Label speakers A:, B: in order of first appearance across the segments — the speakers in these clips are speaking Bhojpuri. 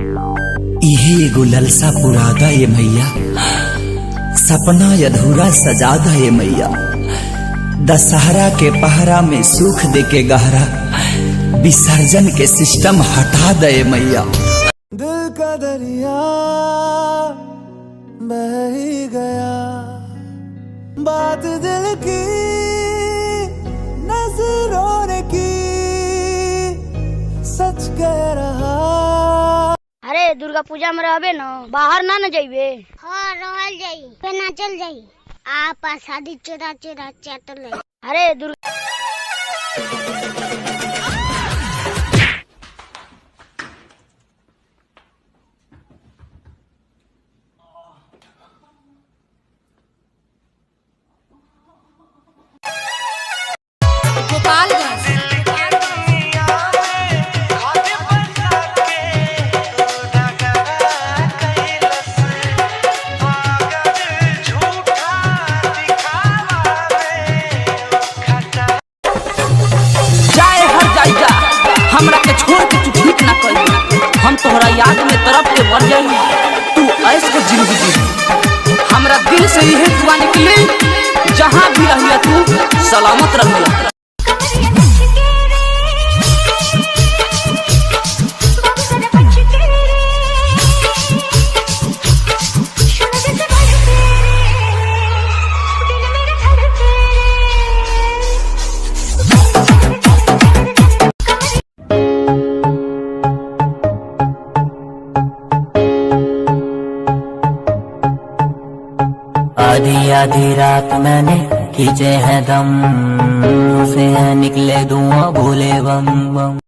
A: इहे एगो ललसा पुरादा ये मैया, सपना अधूरा सजादा ये मैया। दशहरा के पहरा में सुख दे के गहरा, विसर्जन के सिस्टम हटा दे मैया।
B: दिल का दरिया बह ही गया, बात दिल की नजरों ने की, सच कह रहा।
C: अरे दुर्गा पूजा में रहबे न, बाहर ना न जाइबे।
D: हाँ रहल जाई, पे ना चल जाई। आप शादी चोरा चोरा चटल।
C: अरे दुर्गा
E: हमरा के छोड़ के तू ठीक ना करी, हम तोहरा याद में तरफ के मर जाई। तू ऐस के जिंदगी जी, हमरा दिल से यही दुआ निकली, जहाँ भी रहिया तू सलामत रहिया।
F: आधी आधी रात मैंने खींचे हैं दम, से है निकले धुआं भोले बम बम।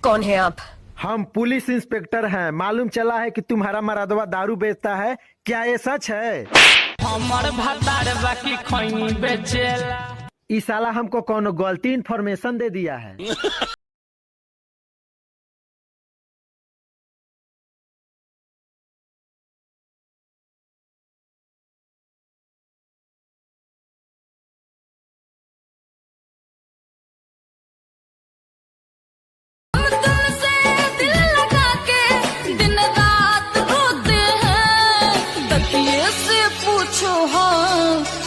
G: कौन है आप?
B: हम पुलिस इंस्पेक्टर हैं। मालूम चला है कि तुम्हारा मरादवा दारू बेचता है, क्या ये सच है?
E: हमर भतार बाकी खैनी बेचेला।
B: ई साला हमको कोनो गलती इन्फॉर्मेशन दे दिया है।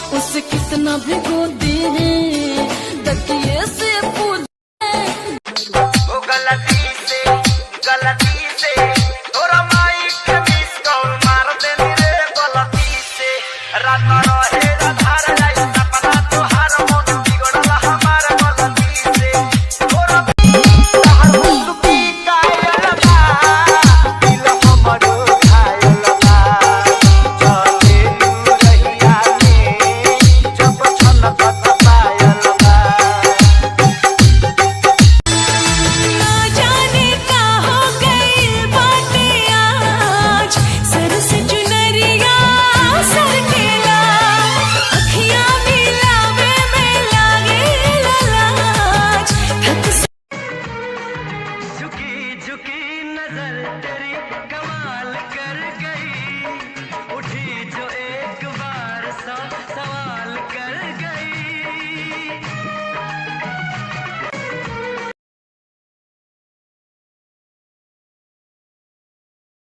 G: उससे कितना भी